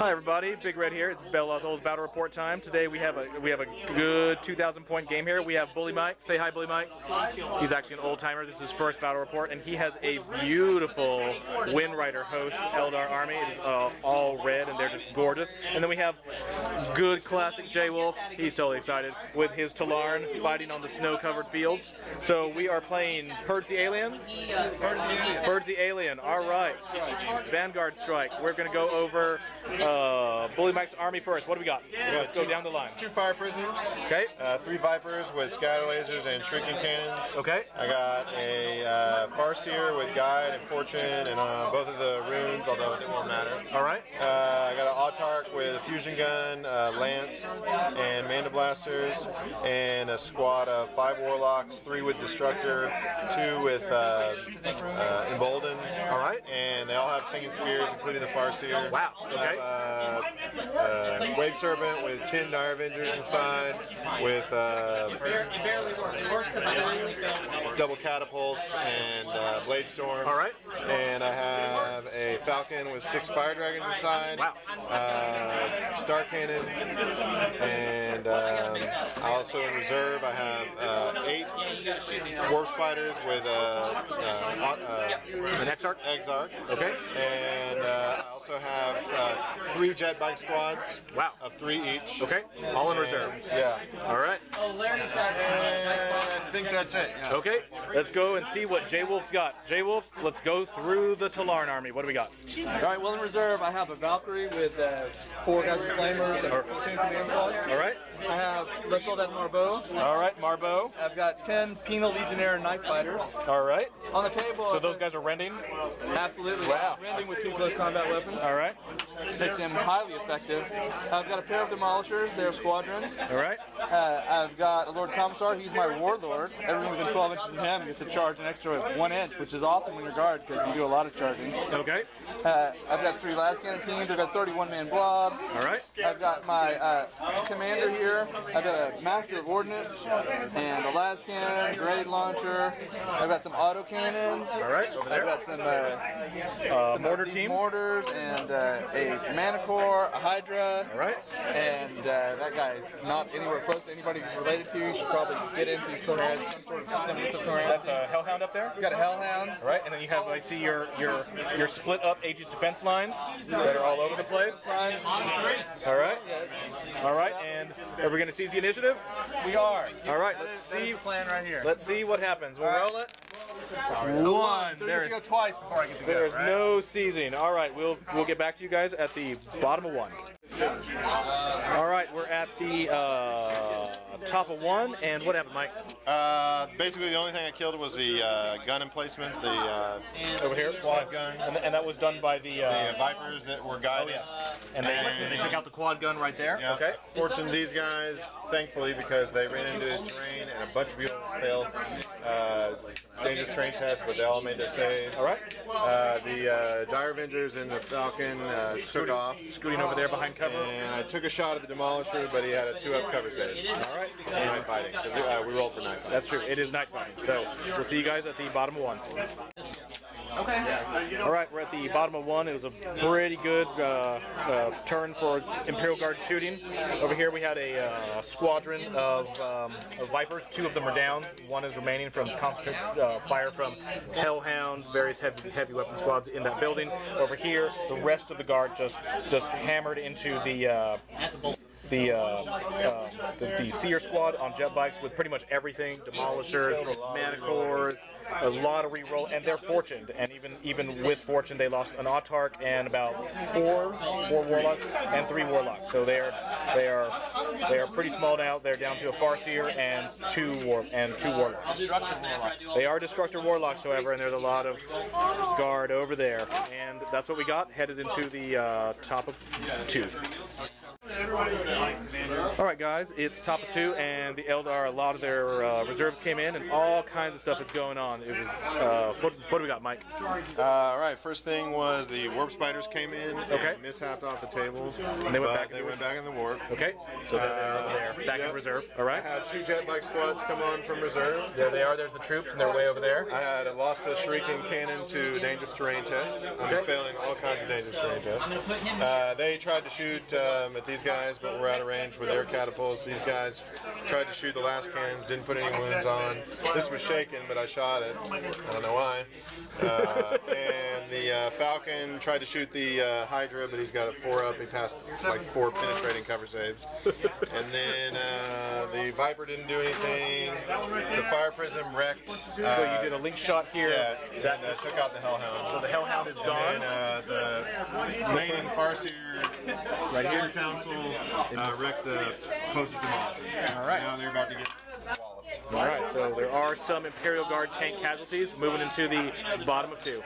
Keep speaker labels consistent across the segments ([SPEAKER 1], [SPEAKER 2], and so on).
[SPEAKER 1] Hi everybody, Big Red here. It's BoLS Battle Report time. Today we have a good 2,000-point game here. We have Bullymike. Say hi, Bullymike. He's actually an old timer. This is his first battle report, and he has a beautiful Windrider host Eldar army. It is all red, and they're just gorgeous. And then we have good classic JWolf. He's totally excited with his Tallarn fighting on the snow-covered fields. So we are playing Purge the Alien. Purge the Alien. All right. Vanguard Strike. We're going to go over Bullymike's army first. What do we got? Let's go down the line.
[SPEAKER 2] 2 fire prisoners.
[SPEAKER 1] Okay.
[SPEAKER 2] 3 Vipers with scatter lasers and shrinking cannons.
[SPEAKER 1] Okay.
[SPEAKER 2] I got a Farseer with guide and fortune and both of the runes, although it won't matter.
[SPEAKER 1] All right.
[SPEAKER 2] I got an Autarch with a fusion gun, lance, and Manda blasters, and a squad of 5 warlocks, 3 with destructor, 2 with embolden.
[SPEAKER 1] All right.
[SPEAKER 2] And they all have singing spears, including the Farseer.
[SPEAKER 1] Wow. Okay.
[SPEAKER 2] Wave Serpent with 10 Dire Avengers inside, with double catapults and Blade Storm.
[SPEAKER 1] All right.
[SPEAKER 2] And I have a Falcon with 6 Fire Dragons inside.
[SPEAKER 1] Wow.
[SPEAKER 2] Star Cannon, and also in reserve I have 8 Warp Spiders with
[SPEAKER 1] an Exarch.
[SPEAKER 2] Okay. And I also have 3 jet bike squads.
[SPEAKER 1] Wow.
[SPEAKER 2] Of 3 each.
[SPEAKER 1] Okay. All in reserve.
[SPEAKER 2] Yeah.
[SPEAKER 1] All right.
[SPEAKER 2] I think that's it. Yeah.
[SPEAKER 1] Okay. Let's go and see what JWolf's got. JWolf, let's go through the Tallarn army. What do we got?
[SPEAKER 3] All right. Well, in reserve, I have a Valkyrie with 4 guys with flamers and 14 command squad.
[SPEAKER 1] All right.
[SPEAKER 3] I have let's call that Marbeau.
[SPEAKER 1] All right. Marbeau.
[SPEAKER 3] I've got 10 Penal Legionnaire Knife Fighters.
[SPEAKER 1] All right.
[SPEAKER 3] On the table.
[SPEAKER 1] So those guys are rending?
[SPEAKER 3] Absolutely.
[SPEAKER 1] Wow.
[SPEAKER 3] Rending with 2 close combat weapons.
[SPEAKER 1] All right.
[SPEAKER 3] Makes them highly effective. I've got a pair of Demolishers. They're squadrons.
[SPEAKER 1] All right.
[SPEAKER 3] I've got a Lord Commissar. He's my Warlord. Everyone within 12 inches of him gets to charge an extra 1 inch, which is awesome when you're guard because you do a lot of charging.
[SPEAKER 1] Okay.
[SPEAKER 3] I've got 3 last cannon teams. I've got 31-man blob.
[SPEAKER 1] All right.
[SPEAKER 3] I've got my commander here. I've got a Master of Ordnance and a las cannon, grenade launcher. I've got some auto cannons.
[SPEAKER 1] All right. Over there.
[SPEAKER 3] I've got some
[SPEAKER 1] mortar team.
[SPEAKER 3] Mortars and a Mana Corps, a Hydra.
[SPEAKER 1] All right.
[SPEAKER 3] And that guy's not anywhere close to anybody he's related to. You should probably get into his coherence, some sort of semblance of coherence.
[SPEAKER 1] That's a Hellhound up there.
[SPEAKER 3] You got a Hellhound.
[SPEAKER 1] All right. And then you have, I see your split up Aegis defense lines that are all over the place. All right. All right. And are we going to seize the initiative?
[SPEAKER 3] We are.
[SPEAKER 1] All right. Let's see.
[SPEAKER 3] The plan right here.
[SPEAKER 1] Let's see what happens. We'll roll it. 1.
[SPEAKER 3] So you get to go twice before I get to go.
[SPEAKER 1] There's no seizing. All right, we'll get back to you guys at the bottom of 1. All right, we're at the top of 1, and what happened, Mike?
[SPEAKER 2] Basically, the only thing I killed was the gun emplacement, the
[SPEAKER 1] over here,
[SPEAKER 2] quad gun,
[SPEAKER 1] and that was done by the
[SPEAKER 2] Vipers that were guided.
[SPEAKER 1] Oh, yeah. And they took out the quad gun right there.
[SPEAKER 2] Yeah.
[SPEAKER 1] Okay.
[SPEAKER 2] Fortunately, these guys, thankfully, because they ran into the terrain and a bunch of people failed dangerous terrain tests, but they all made their save.
[SPEAKER 1] All right.
[SPEAKER 2] The Dire Avengers and the Falcon took off.
[SPEAKER 1] Scooting over there behind cover.
[SPEAKER 2] And I took a shot at the Demolisher, but he had a 2-up cover save.
[SPEAKER 1] All right.
[SPEAKER 2] Night fighting, because we rolled for night fighting.
[SPEAKER 1] That's true. It is night fighting. So we'll see you guys at the bottom of 1.
[SPEAKER 3] Okay.
[SPEAKER 1] All right, we're at the bottom of 1. It was a pretty good turn for Imperial Guard shooting. Over here we had a squadron of Vipers. 2 of them are down. 1 is remaining from concentrate fire from Hellhound, various heavy weapon squads in that building. Over here, the rest of the Guard just hammered into the Seer squad on jet bikes with pretty much everything, Demolishers, Mana Corps, a lot of reroll, and they're fortuned. And even with fortune, they lost an Autarch and about 4 warlocks and 3 warlocks. So they are pretty small now. They're down to a Farseer and 2 warlocks. They are Destructor warlocks, however, and there's a lot of Guard over there. And that's what we got. Headed into the top of 2. All right, guys, it's top of 2, and the Eldar, a lot of their reserves came in, and all kinds of stuff is going on. It was, what do we got, Mike?
[SPEAKER 2] All right, first thing was the warp spiders came in.
[SPEAKER 1] Okay.
[SPEAKER 2] And mishapped off the table.
[SPEAKER 1] And they went back.
[SPEAKER 2] They went back in the warp.
[SPEAKER 1] Okay, so they're back in reserve. All right.
[SPEAKER 2] I had 2 jet bike squads come on from reserve.
[SPEAKER 1] There they are. There's the troops, and they're way over there.
[SPEAKER 2] I had lost a shrieking cannon to dangerous terrain test. I'm failing all kinds of dangerous terrain tests. They tried to shoot at these guys, but were out of range with their catapults. These guys tried to shoot the last cannons, didn't put any wounds on. This was shaken, but I shot it. I don't know why. And the Falcon tried to shoot the Hydra, but he's got a 4-up. He passed like 4 penetrating cover saves. And then the Viper didn't do anything. The Fire Prism wrecked.
[SPEAKER 1] So you did a link shot here.
[SPEAKER 2] Yeah, that took out the Hellhound.
[SPEAKER 1] So the Hellhound is gone.
[SPEAKER 2] And the remaining Farseer right here Council wrecked the closest them all.
[SPEAKER 1] All right.
[SPEAKER 2] Now they're about to get walloped.
[SPEAKER 1] All right, so there are some Imperial Guard tank casualties moving into the bottom of 2.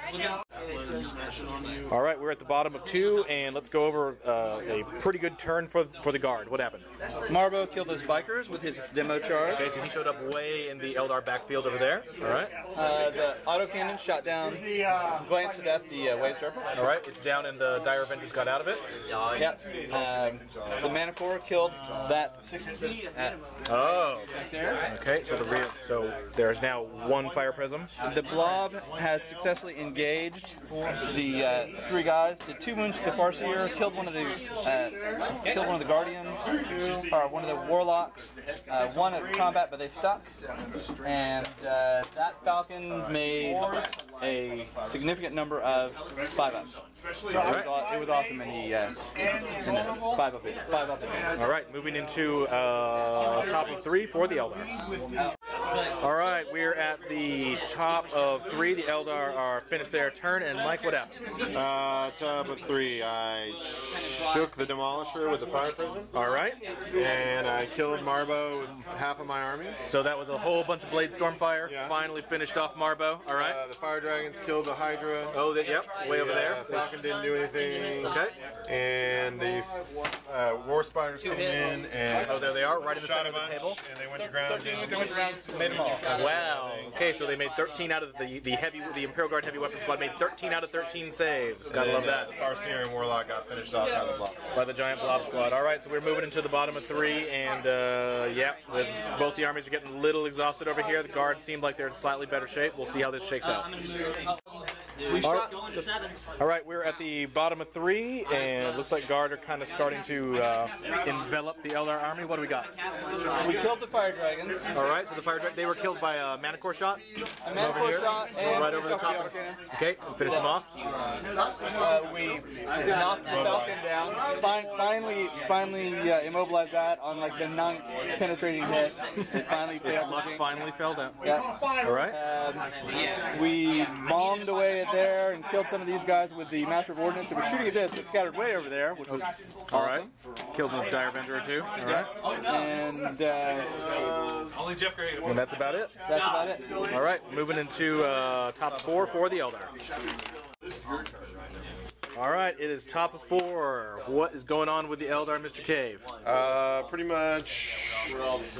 [SPEAKER 1] All right, we're at the bottom of 2, and let's go over a pretty good turn for the Guard. What happened?
[SPEAKER 3] Marbo killed those bikers with his demo charge.
[SPEAKER 1] Okay, so he showed up way in the Eldar backfield over there. All right.
[SPEAKER 3] The autocannon shot down, glanced to death the Wave Serpent.
[SPEAKER 1] All right, it's down, and the Dire Avengers got out of it.
[SPEAKER 3] Yep. The Manicore killed that.
[SPEAKER 1] Oh.
[SPEAKER 3] Back there.
[SPEAKER 1] Okay, so there's now 1 Fire Prism.
[SPEAKER 3] The Blob has successfully engaged the 3 guys. Did 2 wounds to the Farseer. Killed one of the Guardians, or one of the Warlocks. 1 at combat, but they stuck. And that Falcon made a significant number of 5-ups. So it was awesome in the 5-up event.
[SPEAKER 1] All right, moving into top of 3 for the Eldar. All right, we're at the top of 3. The Eldar are finished their turn, and Mike, what happened?
[SPEAKER 2] Top of 3, I shook the Demolisher with the Fire Prism.
[SPEAKER 1] All right.
[SPEAKER 2] And I killed Marbo with half of my army.
[SPEAKER 1] So that was a whole bunch of Blade Stormfire.
[SPEAKER 2] Yeah.
[SPEAKER 1] Finally finished off Marbo. All right.
[SPEAKER 2] The Fire Dragons killed the Hydra.
[SPEAKER 1] Oh, yep, way over there.
[SPEAKER 2] Falcon didn't do anything.
[SPEAKER 1] Okay.
[SPEAKER 2] And the War Spiders came in and
[SPEAKER 1] there they are, right in the
[SPEAKER 2] shot
[SPEAKER 1] center
[SPEAKER 2] a
[SPEAKER 1] of the
[SPEAKER 2] bunch,
[SPEAKER 1] table.
[SPEAKER 2] and they went to ground.
[SPEAKER 3] Made them all.
[SPEAKER 1] Wow. Okay, so they made 13 out of the Imperial Guard heavy weapon squad made 13 out of 13 saves. Gotta love that.
[SPEAKER 2] Farseer and Warlock got finished off by the block.
[SPEAKER 1] By the giant blob squad. All right, so we're moving into the bottom of 3, and both the armies are getting a little exhausted over here. The Guard seemed like they're in slightly better shape. We'll see how this shakes out. All right, we're at the bottom of 3, and it looks like Guard are kind of starting to envelop the Eldar army. What do we got?
[SPEAKER 3] We killed the Fire Dragons.
[SPEAKER 1] All right, so the Fire Dragon, they were killed by a Manicore shot.
[SPEAKER 3] A Manicore shot, and
[SPEAKER 1] right over the top. Okay, and finished them off.
[SPEAKER 3] We knocked the Falcon down. Finally immobilized that on like the 9th penetrating hit. It finally failed.
[SPEAKER 1] Luck finally fell down.
[SPEAKER 3] Yeah.
[SPEAKER 1] All right.
[SPEAKER 3] We bombed away at there and killed some of these guys with the Master of Ordnance. It was shooting at this, but scattered way over there, which was awesome.
[SPEAKER 1] All right. Killed a Dire Avenger or 2. All right.
[SPEAKER 3] And
[SPEAKER 1] and that's about it.
[SPEAKER 3] that's about it.
[SPEAKER 1] All right, moving into top 4 for the Eldar. All right, it is top of 4. What is going on with the Eldar, Mr. Cave?
[SPEAKER 2] Pretty much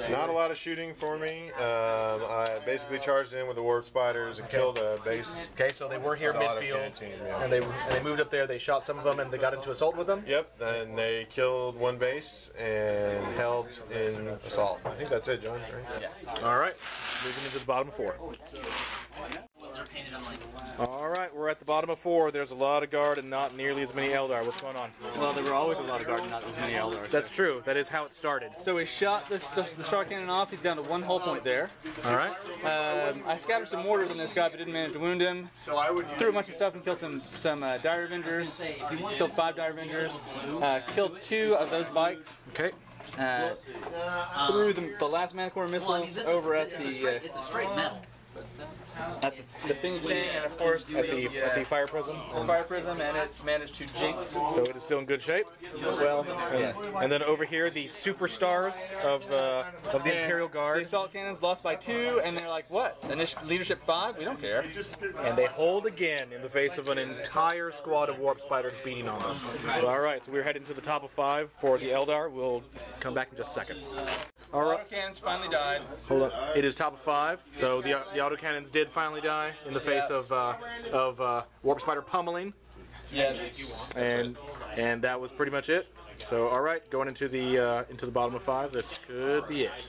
[SPEAKER 2] not a lot of shooting for me. I basically charged in with the Warp Spiders and killed a base.
[SPEAKER 1] Okay, so they were here midfield,
[SPEAKER 2] Team, yeah.
[SPEAKER 1] and they moved up there. They shot some of them, and they got into assault with them.
[SPEAKER 2] Yep, then they killed 1 base and held in assault. I think that's it, John, right?
[SPEAKER 1] Yeah. All right, moving into the bottom of 4. All right, we're at the bottom of 4. There's a lot of Guard and not nearly as many Eldar. What's going on?
[SPEAKER 3] Well, there were always a lot of Guard and not as many Eldar.
[SPEAKER 1] That's true. That is how it started.
[SPEAKER 3] So we shot the Star Cannon off. He's down to 1 hull point there.
[SPEAKER 1] All right.
[SPEAKER 3] I scattered some mortars on this guy, but didn't manage to wound him. Threw a bunch of stuff and killed some Dire Avengers. Killed 5 Dire Avengers. Killed 2 of those bikes.
[SPEAKER 1] Okay.
[SPEAKER 3] Threw the last Manicore missiles over at the.
[SPEAKER 4] It's a straight metal.
[SPEAKER 3] at the thing, and of course
[SPEAKER 1] At the fire prism.
[SPEAKER 3] fire prism, and it managed to jinx.
[SPEAKER 1] So it is still in good shape.
[SPEAKER 3] Well, yes.
[SPEAKER 1] And then over here, the superstars of the Imperial
[SPEAKER 3] The
[SPEAKER 1] Guard,
[SPEAKER 3] assault cannons lost by 2, and they're like, what? Leadership 5? We don't care.
[SPEAKER 1] and they hold again in the face of an entire squad of warp spiders beating on us. All right, so we're heading to the top of 5 for the Eldar. We'll come back in just a second. All right.
[SPEAKER 3] Autocannons finally died.
[SPEAKER 1] Hold up. It is top of 5, so the autocannons did finally die in the face of warp spider pummeling,
[SPEAKER 3] Yes.
[SPEAKER 1] and that was pretty much it. So all right, going into the bottom of 5. This could be it.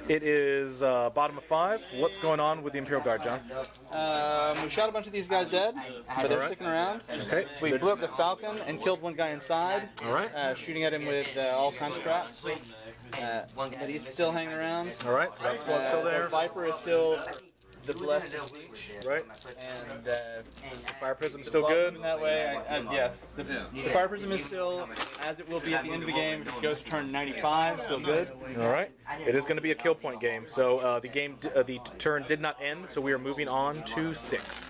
[SPEAKER 1] It is bottom of 5. What's going on with the Imperial Guard, John?
[SPEAKER 3] We shot a bunch of these guys dead, but they're sticking around.
[SPEAKER 1] Okay.
[SPEAKER 3] We blew up the Falcon and killed one guy inside.
[SPEAKER 1] All right.
[SPEAKER 3] Shooting at him with all kinds of traps. But he's still hanging around.
[SPEAKER 1] All right. So that squad's still there.
[SPEAKER 3] The Viper is still the blessed of Leech.
[SPEAKER 1] Right.
[SPEAKER 3] And
[SPEAKER 1] Fire prism's still good.
[SPEAKER 3] that way, yeah. The Fire Prism is still, as it will be at the end of the game, if it goes to turn 95, still good.
[SPEAKER 1] All right. It is going to be a kill point game. So the turn did not end. So we are moving on to 6.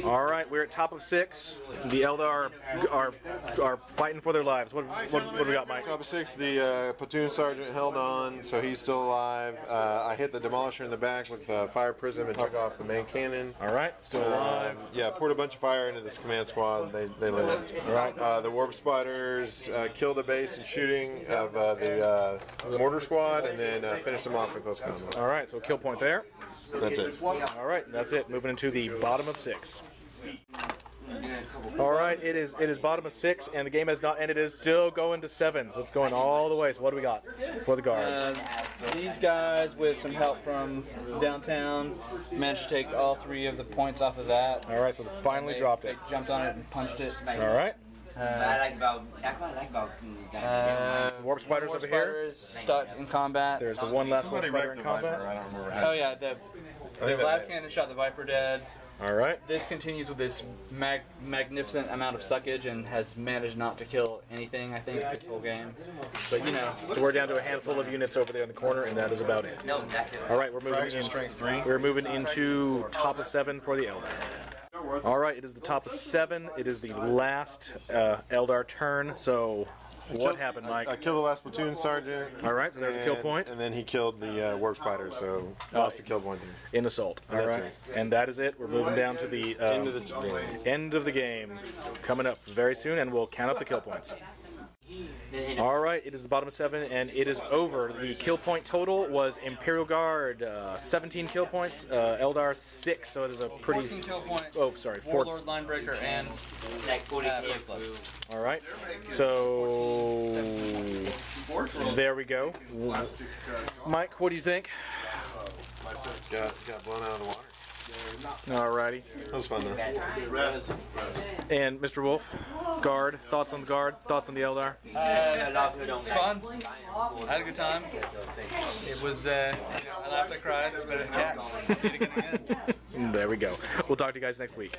[SPEAKER 1] All right, we're at top of 6. The Eldar are fighting for their lives. What do we got, Mike?
[SPEAKER 2] Top of 6, the platoon sergeant held on, so he's still alive. I hit the demolisher in the back with fire prism and took off the main cannon.
[SPEAKER 1] All right, still alive.
[SPEAKER 2] Yeah, poured a bunch of fire into this command squad. They lived.
[SPEAKER 1] All right.
[SPEAKER 2] The warp spiders killed a base and shooting of the mortar squad, and then finished them off in close combat.
[SPEAKER 1] All right, so kill point there.
[SPEAKER 2] That's it.
[SPEAKER 1] All right, that's it. Moving into the bottom of 6. All right, it is bottom of 6, and the game has not ended. It is still going to 7, so it's going all the way. So what do we got for the Guard?
[SPEAKER 3] These guys, with some help from downtown, managed to take all 3 of the points off of that.
[SPEAKER 1] All right, so they finally dropped it.
[SPEAKER 3] They jumped on it and punched it.
[SPEAKER 1] All right. Warp spiders
[SPEAKER 3] Warp
[SPEAKER 1] over here.
[SPEAKER 3] spiders stuck in combat.
[SPEAKER 1] There's the one last warp
[SPEAKER 2] Somebody
[SPEAKER 1] spider
[SPEAKER 2] wrecked
[SPEAKER 1] in
[SPEAKER 2] the Viper.
[SPEAKER 1] combat.
[SPEAKER 2] I don't remember how.
[SPEAKER 3] Oh yeah, the last cannon shot the Viper dead.
[SPEAKER 1] All right.
[SPEAKER 3] This continues with this magnificent amount of suckage and has managed not to kill anything, I think, this whole game. But you know.
[SPEAKER 1] So we're down to a handful of units over there in the corner, and that is about it. All right, we're moving
[SPEAKER 2] Fracture
[SPEAKER 1] in.
[SPEAKER 2] strength 3.
[SPEAKER 1] We're moving into top of 7 for the Eldar. All right, it is the top of 7. It is the last Eldar turn. So what happened, Mike?
[SPEAKER 2] I killed the last platoon sergeant.
[SPEAKER 1] All right, so there's a kill point.
[SPEAKER 2] And then he killed the warp spider, so lost the kill point there.
[SPEAKER 1] In assault. All
[SPEAKER 2] That's
[SPEAKER 1] right,
[SPEAKER 2] it.
[SPEAKER 1] and that is it. We're moving down to the end of the game, coming up very soon, and we'll count up the kill points. All right, it is the bottom of 7, and it is over. The kill point total was Imperial Guard 17 kill points, Eldar 6. So it is a pretty.
[SPEAKER 3] 14 kill points.
[SPEAKER 1] Oh, sorry, 4.
[SPEAKER 3] Warlord, Linebreaker, and
[SPEAKER 1] All right, so there we go. Mike, what do you think?
[SPEAKER 2] Got blown out of the water.
[SPEAKER 1] Alrighty.
[SPEAKER 2] That was fun though.
[SPEAKER 1] And Mr. Wolf, Guard, thoughts on the Guard, thoughts on the Eldar?
[SPEAKER 3] it's fun. I had a good time. It was, I laughed, I cried. It was better than cats. See it again and again.
[SPEAKER 1] There we go. We'll talk to you guys next week.